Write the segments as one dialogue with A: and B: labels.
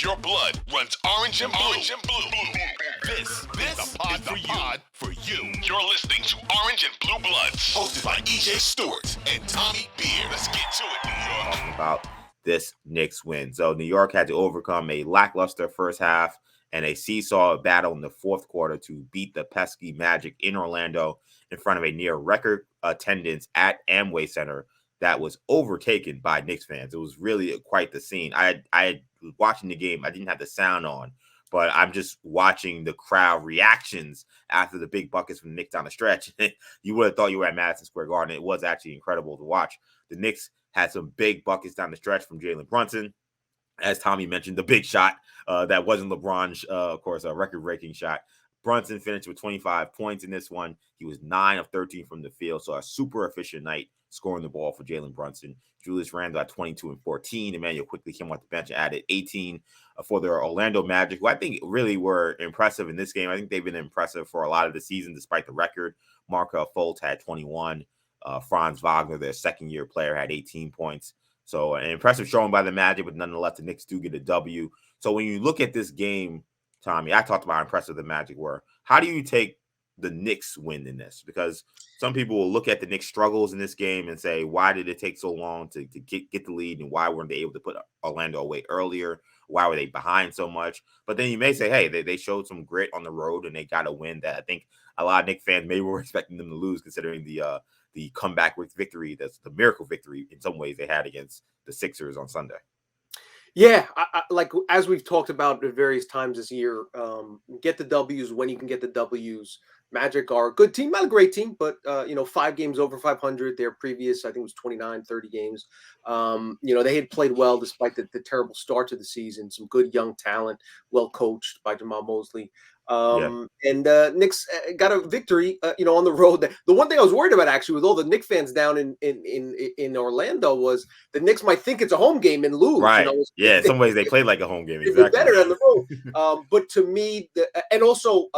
A: If your blood runs orange and blue, this is the pod for you. You're listening to Orange and Blue Bloods, hosted by EJ Stewart and Tommy Beer. Let's get to it, New York.
B: About this Knicks win. So New York had to overcome a lackluster first half and a seesaw battle in the fourth quarter to beat the pesky Magic in Orlando in front of a near record attendance at Amway Center that was overtaken by Knicks fans. It was really quite the scene. I was watching the game. I didn't have the sound on, but I'm just watching the crowd reactions after the big buckets from the Knicks down the stretch. You would have thought you were at Madison Square Garden. It was actually incredible to watch. The Knicks had some big buckets down the stretch from Jalen Brunson. As Tommy mentioned, the big shot that wasn't LeBron's, of course, a record-breaking shot. Brunson finished with 25 points in this one. He was 9 of 13 from the field, so a super efficient night scoring the ball for Jalen Brunson. Julius Randle at 22 and 14. Emmanuel quickly came off the bench and added 18 for the Orlando Magic, who I think really were impressive in this game. I think they've been impressive for a lot of the season, despite the record. Markelle Fultz had 21. Franz Wagner, their second-year player, had 18 points. So an impressive showing by the Magic, but nonetheless, the Knicks do get a W. So when you look at this game, Tommy, I talked about how impressive the Magic were. How do you take the Knicks win in this? Because some people will look at the Knicks struggles in this game and say, why did it take so long to get the lead, and why weren't they able to put Orlando away earlier? Why were they behind so much? But then you may say, hey, they showed some grit on the road and they got a win that I think a lot of Knicks fans maybe were expecting them to lose, considering the comeback victory, that's the miracle victory in some ways they had against the Sixers on Sunday.
C: Yeah, I, like as we've talked about at various times this year, get the W's when you can get the W's. Magic are a good team, not a great team, but 5 games over 500. Their previous, I think it was 29, 30 games. They had played well despite the terrible start to the season. Some good young talent, well coached by Jamal Mosley. And Knicks got a victory, on the road. The one thing I was worried about, actually, with all the Knicks fans down in Orlando, was the Knicks might think it's a home game and lose.
B: Right. In some ways they played like a home game. Exactly.
C: Better on the road. But to me, and also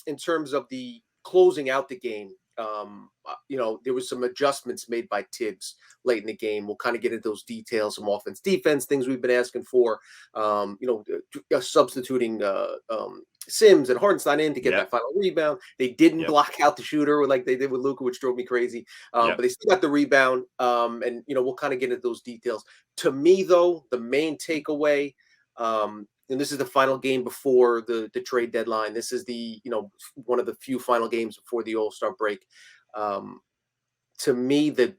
C: in terms of the closing out the game, there was some adjustments made by Tibbs late in the game. We'll kind of get into those details, some offense, defense, things we've been asking for, substituting Sims and Hartenstein in to get that final rebound. They didn't block out the shooter like they did with Luka, which drove me crazy. But they still got the rebound. And we'll kind of get into those details. To me, though, the main takeaway, and this is the final game before the trade deadline. This is the one of the few final games before the All-Star break. To me, the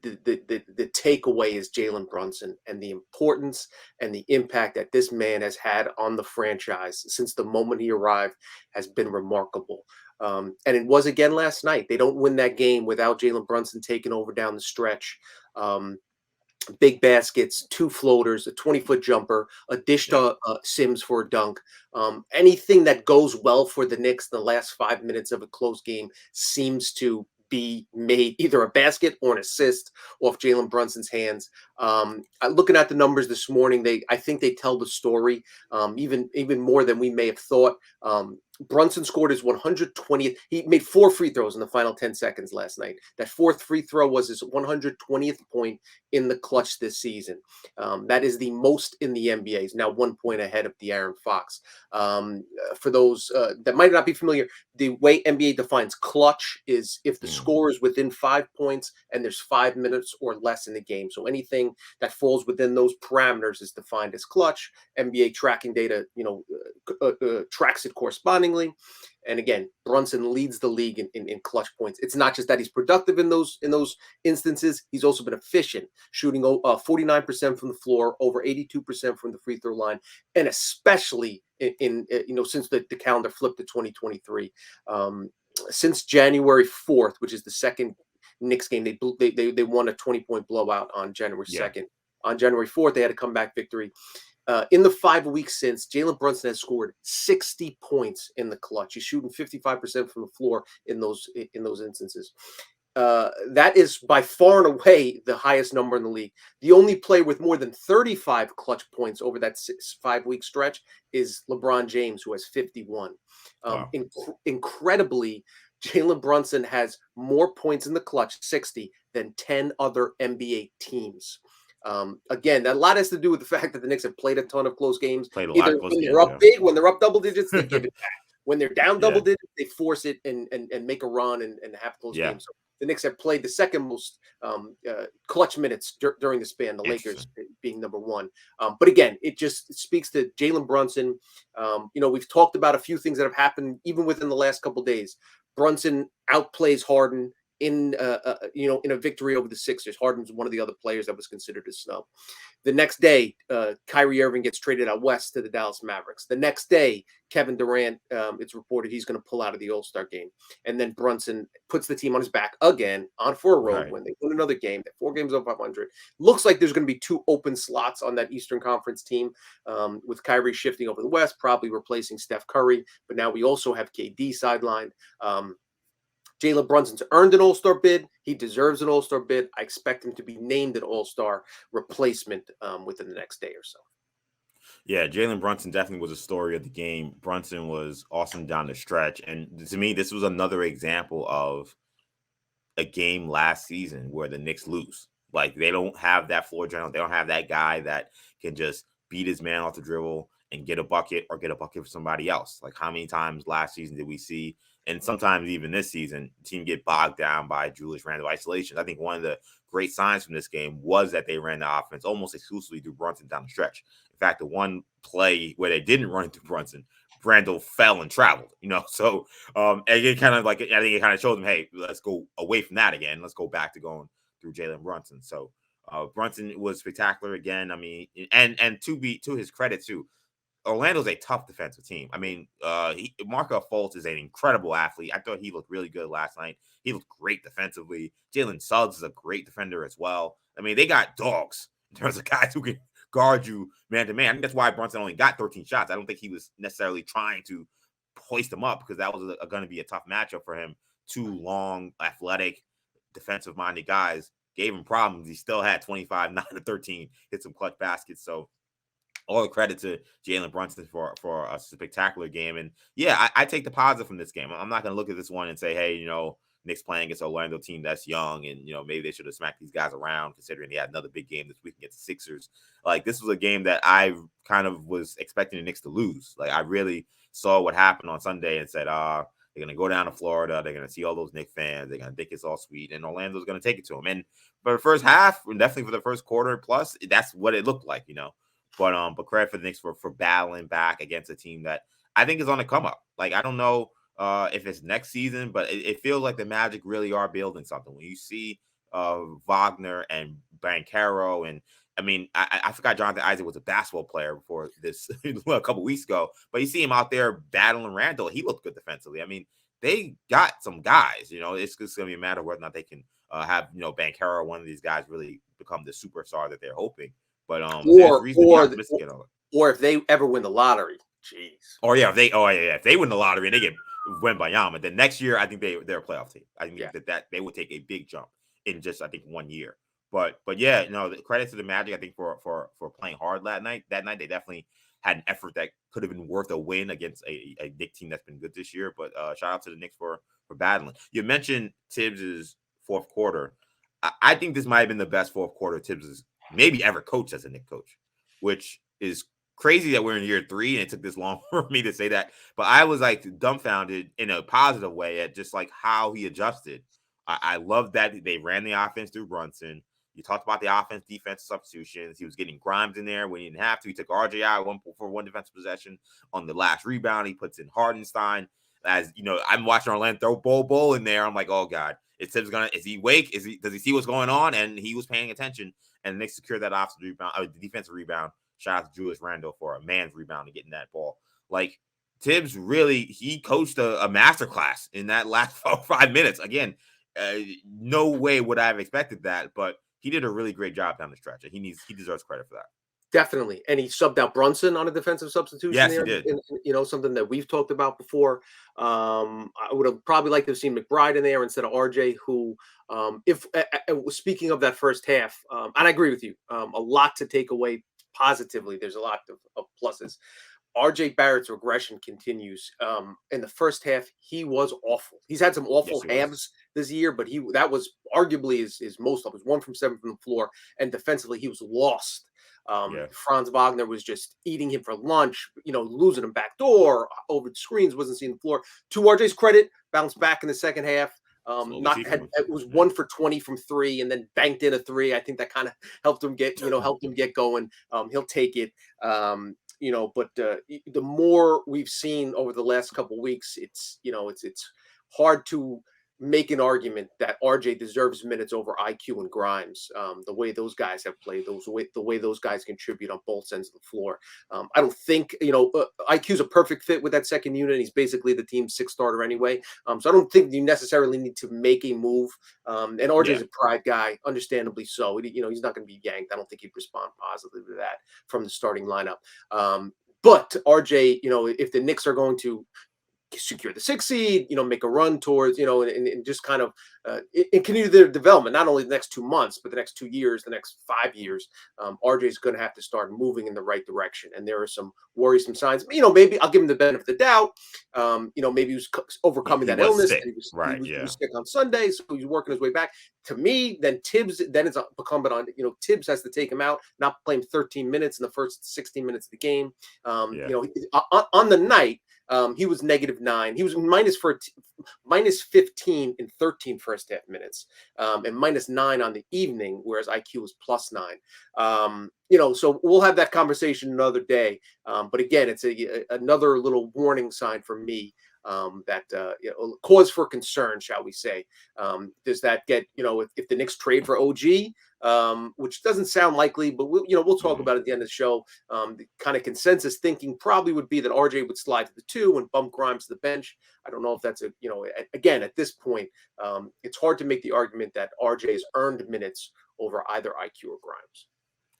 C: takeaway is Jalen Brunson and the importance and the impact that this man has had on the franchise since the moment he arrived has been remarkable. And it was again last night. They don't win that game without Jalen Brunson taking over down the stretch. Big baskets, 2 floaters, a 20-foot jumper, a dish to Sims for a dunk. Anything that goes well for the Knicks in the last 5 minutes of a close game seems to be made either a basket or an assist off Jalen Brunson's hands. Looking at the numbers this morning, I think they tell the story even more than we may have thought. Brunson scored his 120th. He made 4 free throws in the final 10 seconds last night. That 4th free throw was his 120th point in the clutch this season. That is the most in the NBA. He's now 1 point ahead of De'Aaron Fox. For those that might not be familiar, the way NBA defines clutch is if the score is within 5 points and there's 5 minutes or less in the game. So anything that falls within those parameters is defined as clutch. NBA tracking data, tracks it correspondingly. And again, Brunson leads the league in clutch points. It's not just that he's productive in those instances. He's also been efficient, shooting 49% from the floor, over 82% from the free throw line, and especially in since the calendar flipped to 2023. Since January 4th, which is the second Knicks game, they won a 20-point blowout on January 2nd. On January 4th, they had a comeback victory. In the 5 weeks since, Jalen Brunson has scored 60 points in the clutch. He's shooting 55% from the floor in those instances. That is by far and away the highest number in the league. The only player with more than 35 clutch points over that 5-week stretch is LeBron James, who has 51. Wow. Incredibly, Jalen Brunson has more points in the clutch, 60, than 10 other NBA teams. Again, that a lot has to do with the fact that the Knicks have played a ton of close games.
B: Played a lot
C: Either
B: of close
C: when
B: games,
C: they're up
B: yeah.
C: big, when they're up double digits, they give it back. When they're down double
B: Yeah.
C: digits, they force it and make a run and have close
B: Yeah.
C: games. So the Knicks have played the second most clutch minutes during the span, the Lakers being number one. But again, it just speaks to Jalen Brunson. We've talked about a few things that have happened even within the last couple of days. Brunson outplays Harden in in a victory over the Sixers. Harden's one of the other players that was considered a snub. The next day, Kyrie Irving gets traded out west to the Dallas Mavericks. The next day, Kevin Durant, it's reported he's going to pull out of the All-Star game. And then Brunson puts the team on his back again on for a road when they win another game. They're 4 games over 500. Looks like there's going to be 2 open slots on that Eastern Conference team, with Kyrie shifting over the West, probably replacing Steph Curry. But now we also have KD sidelined. Jalen Brunson's earned an All-Star bid. He deserves an All-Star bid. I expect him to be named an All-Star replacement within the next day or so.
B: Yeah, Jalen Brunson definitely was a story of the game. Brunson was awesome down the stretch. And to me, this was another example of a game last season where the Knicks lose. Like, they don't have that floor general. They don't have that guy that can just beat his man off the dribble and get a bucket or get a bucket for somebody else. Like, how many times last season did we see, and sometimes even this season, the team get bogged down by Julius Randle isolation? I think one of the great signs from this game was that they ran the offense almost exclusively through Brunson down the stretch. In fact, the one play where they didn't run through Brunson, Randle fell and traveled, So and it kind of like, I think it kind of shows them, hey, let's go away from that again. Let's go back to going through Jalen Brunson. So Brunson was spectacular again. I mean, and to his credit too, Orlando's a tough defensive team. I mean, Markelle Fultz is an incredible athlete. I thought he looked really good last night. He looked great defensively. Jalen Suggs is a great defender as well. I mean, they got dogs in terms of guys who can guard you man to man. I think that's why Brunson only got 13 shots. I don't think he was necessarily trying to hoist him up, because that was going to be a tough matchup for him. 2 long, athletic, defensive-minded guys gave him problems. He still had 25, 9 to 13, hit some clutch baskets. So all the credit to Jalen Brunson for a spectacular game. And yeah, I take the positive from this game. I'm not going to look at this one and say, hey, Knicks playing against Orlando team that's young, and maybe they should have smacked these guys around, considering they had another big game this week against the Sixers. Like, this was a game that I kind of was expecting the Knicks to lose. Like, I really saw what happened on Sunday and said, they're going to go down to Florida. They're going to see all those Knicks fans. They're going to think it's all sweet, and Orlando's going to take it to them. And for the first half, and definitely for the first quarter plus, that's what it looked like, But credit for the Knicks for battling back against a team that I think is on the come up. Like, I don't know if it's next season, but it feels like the Magic really are building something. When you see Wagner and Banchero, and I mean, I forgot Jonathan Isaac was a basketball player before this a couple weeks ago, but you see him out there battling Randall. He looked good defensively. I mean, they got some guys. It's just going to be a matter of whether or not they can have Banchero, one of these guys, really become the superstar that they're hoping. But there's reason to be optimistic.
C: Or if they ever win the lottery, jeez.
B: Or yeah, if they win the lottery and they get Wembanyama, then next year I think they're a playoff team. I think that they would take a big jump in just, I think, 1 year. But yeah, the credit to the Magic, I think, for playing hard that night. That night they definitely had an effort that could have been worth a win against a Knicks team that's been good this year. But shout out to the Knicks for battling. You mentioned Tibbs's fourth quarter. I think this might have been the best fourth quarter Tibbs has maybe ever coached as a Knicks coach, which is crazy that we're in year 3 and it took this long for me to say that. But I was like dumbfounded in a positive way at just like how he adjusted. I love that they ran the offense through Brunson. You talked about the offense, defense substitutions. He was getting Grimes in there when he didn't have to. He took RJ out for one defensive possession. On the last rebound, he puts in Hardenstein. As I'm watching Orlando throw Bol in there. I'm like, oh God, is he awake? Does he see what's going on? And he was paying attention. And the Knicks secured that offensive rebound, the defensive rebound. Shout out to Julius Randle for a man's rebound and getting that ball. Like, Tibbs he coached a masterclass in that last 5 minutes. Again, no way would I have expected that, but he did a really great job down the stretch, and he deserves credit for that.
C: Definitely. And he subbed out Brunson on a defensive substitution.
B: Yes,
C: there,
B: he did.
C: And, something that we've talked about before. I would have probably liked to have seen McBride in there instead of RJ, who, speaking of that first half, and I agree with you, a lot to take away positively. There's a lot of pluses. RJ Barrett's regression continues. In the first half, he was awful. He's had some awful halves this year, but that was arguably his most. It was 1 from 7 from the floor, and defensively he was lost. Franz Wagner was just eating him for lunch, losing him back door over the screens, wasn't seeing the floor. To RJ's credit, bounced back in the second half. It was 1 for 20 from 3 and then banked in a 3. I think that kind of helped him get going. He'll take it. But the more we've seen over the last couple of weeks, it's hard to make an argument that RJ deserves minutes over IQ and Grimes. The way those guys have played, the way those guys contribute on both ends of the floor. I don't think IQ's a perfect fit with that second unit. He's basically the team's 6th starter anyway. So I don't think you necessarily need to make a move. And RJ's a pride guy, understandably so. He's not going to be yanked. I don't think he'd respond positively to that from the starting lineup. But RJ, if the Knicks are going to secure the 6th seed, make a run towards, and just kind of continue their development, not only the next 2 months, but the next 2 years, the next 5 years. RJ is going to have to start moving in the right direction. And there are some worrisome signs. Maybe I'll give him the benefit of the doubt. Maybe he was overcoming that illness.
B: Sick.
C: He was sick on Sunday, so he's working his way back. To me, then Tibbs, it's incumbent on, Tibbs has to take him out, not play him 13 minutes in the first 16 minutes of the game. On the night, he was -9. He was minus 15 in 13 first half minutes, and -9 on the evening, whereas IQ was +9. So we'll have that conversation another day. But again, it's another little warning sign for me. That cause for concern, shall we say? Does that get if the Knicks trade for OG, which doesn't sound likely, but we'll talk about it at the end of the show. The kind of consensus thinking probably would be that RJ would slide to the 2 and bump Grimes to the bench. I don't know if that's again at this point, it's hard to make the argument that RJ has earned minutes over either IQ or Grimes.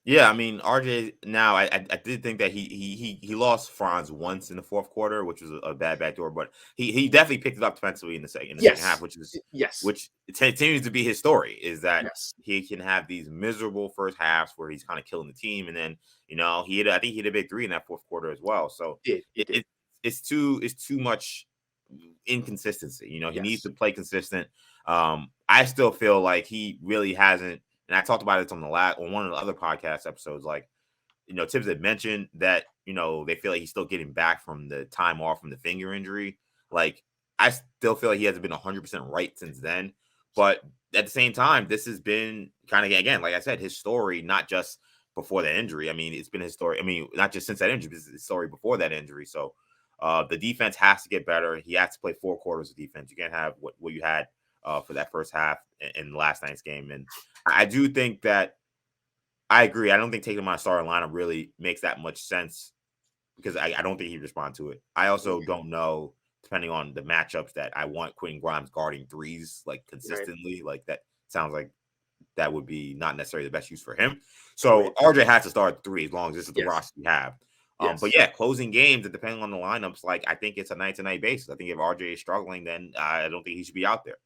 B: Yeah, I mean RJ. Now, I did think that he lost Franz once in the fourth quarter, which was a bad backdoor, but he definitely picked it up defensively in the second half, which continues to be his story. Is that he can have these miserable first halves where he's kind of killing the team, and then I think he hit a big 3 in that fourth quarter as well. So it's too much inconsistency. He needs to play consistent. I still feel like he really hasn't. And I talked about it on one of the other podcast episodes. Like, Tibbs had mentioned that, they feel like he's still getting back from the time off from the finger injury. Like, I still feel like he hasn't been 100% right since then. But at the same time, this has been kind of, again, like I said, his story, not just before that injury. I mean, it's been his story. I mean, not just since that injury, but it's his story before that injury. So the defense has to get better. He has to play 4 quarters of defense. You can't have what you had for that first half in last night's game. And I do think that I agree. I don't think taking him on a starting lineup really makes that much sense because I don't think he'd respond to it. I also don't know, depending on the matchups, that I want Quentin Grimes guarding 3s like consistently. Right. Like that sounds like that would be not necessarily the best use for him. So RJ has to start 3 as long as this is the roster we have. But yeah, closing games and depending on the lineups, like I think it's a night-to-night basis. I think if RJ is struggling, then I don't think he should be out there.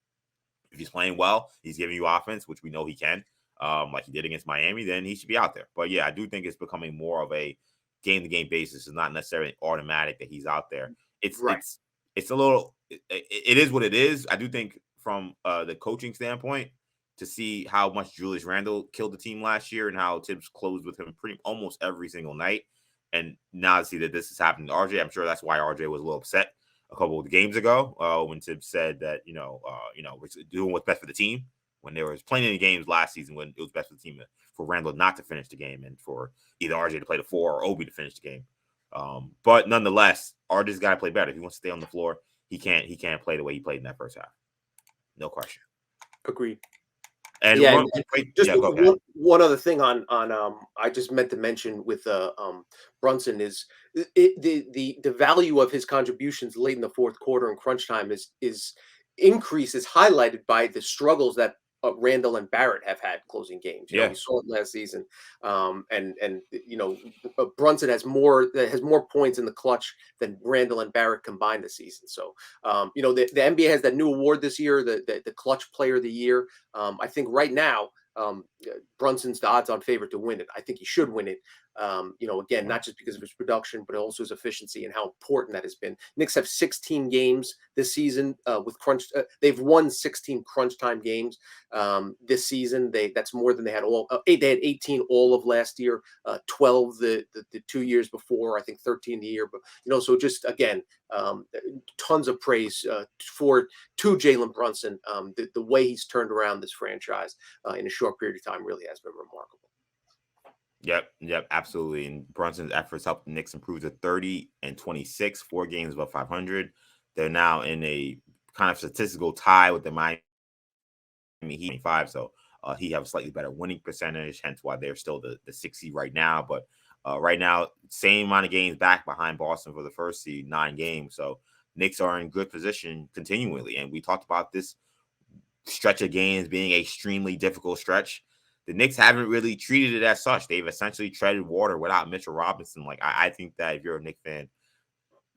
B: If he's playing well, he's giving you offense, which we know he can, like he did against Miami, then he should be out there. But yeah, I do think it's becoming more of a game-to-game basis. It's not necessarily automatic that he's out there. It's a little, it is what it is. I do think from the coaching standpoint, to see how much Julius Randle killed the team last year and how Tibbs closed with him almost every single night. And now to see that this is happening to RJ, I'm sure that's why RJ was a little upset a couple of games ago when Tibbs said that, we're doing what's best for the team, when there was plenty of games last season when it was best for the team for Randall not to finish the game and for either RJ to play the 4 or Obi to finish the game. But nonetheless, RJ's got to play better. If he wants to stay on the floor, he can't play the way he played in that first half. No question.
C: Agreed.
B: And
C: one other thing on I just meant to mention with Brunson is the value of his contributions late in the fourth quarter and crunch time is highlighted by the struggles that Randall and Barrett have had closing games. We saw it last season, and Brunson has more points in the clutch than Randall and Barrett combined this season. So the NBA has that new award this year, the Clutch Player of the Year. I think right now Brunson's the odds-on favorite to win it. I think he should win it. Again, not just because of his production, but also his efficiency and how important that has been. Knicks have 16 games this season with crunch. They've won 16 crunch time games this season. That's more than they had they had 18 all of last year, 12 the 2 years before, I think 13 the year. But so just again, tons of praise to Jalen Brunson. The way he's turned around this franchise in a short period of time really has been remarkable.
B: Yep, absolutely. And Brunson's efforts helped the Knicks improve to 30-26, 4 games above 500. They're now in a kind of statistical tie with the Miami Heat 5. So he has a slightly better winning percentage, hence why they're still the 6th seed right now. But right now, same amount of games back behind Boston for the first seed, 9 games. So Knicks are in good position continually. And we talked about this stretch of games being an extremely difficult stretch. The Knicks haven't really treated it as such. They've essentially treaded water without Mitchell Robinson. Like, I think that if you're a Knicks fan,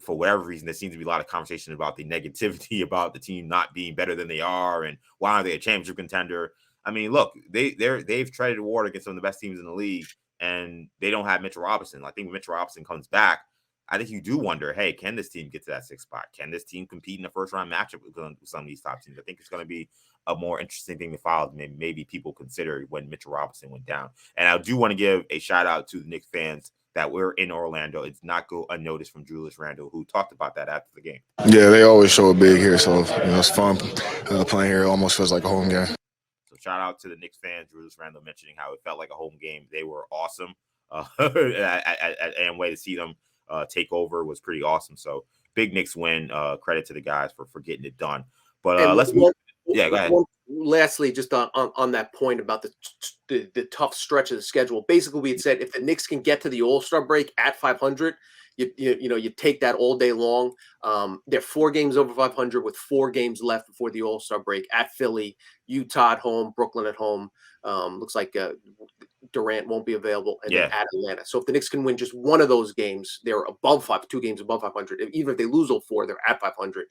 B: for whatever reason, there seems to be a lot of conversation about the negativity about the team not being better than they are and why aren't they a championship contender. I mean, look, they've treaded water against some of the best teams in the league, and they don't have Mitchell Robinson. I think when Mitchell Robinson comes back, I think you do wonder, hey, can this team get to that 6th spot? Can this team compete in the first round matchup with some of these top teams? I think it's going to be a more interesting thing to follow than maybe people considered when Mitchell Robinson went down. And I do want to give a shout out to the Knicks fans that were in Orlando. It's not go unnoticed from Julius Randle, who talked about that after the game.
D: Yeah, they always show it big here, so it's fun playing here. It almost feels like a home game.
B: So shout out to the Knicks fans. Julius Randle mentioning how it felt like a home game. They were awesome. And way to see them take over was pretty awesome. So big Knicks win. Credit to the guys for getting it done. But let's move. Yeah, go ahead.
C: Lastly, just on that point about the tough stretch of the schedule. Basically, we had said if the Knicks can get to the All-Star break at 500, you take that all day long. They're 4 games over 500 with 4 games left before the All-Star break at Philly, Utah at home, Brooklyn at home. Looks like Durant won't be available, and then at Atlanta. So if the Knicks can win just one of those games, they're above 2 games above 500. Even if they lose all 4, they're at 500.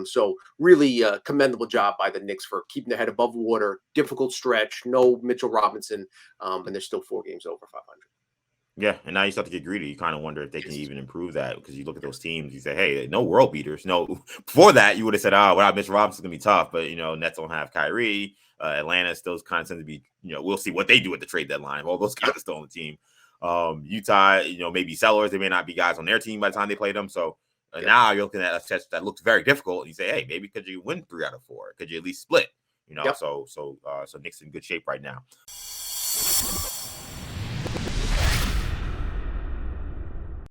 C: So really commendable job by the Knicks for keeping their head above water. Difficult stretch, no Mitchell Robinson, and they're still 4 games over 500.
B: Yeah, and now you start to get greedy. You kind of wonder if they can even improve that, because you look at those teams, you say, hey, no world beaters. No, before that, you would have said, without Mitchell Robinson, it's going to be tough. But, Nets don't have Kyrie. Atlanta still kind of tends to be, we'll see what they do at the trade deadline. All those guys are still on the team. Utah, maybe sellers. They may not be guys on their team by the time they play them. So now you're looking at a test that looks very difficult. And you say, hey, maybe could you win 3 out of 4? Could you at least split? So Knicks in good shape right now.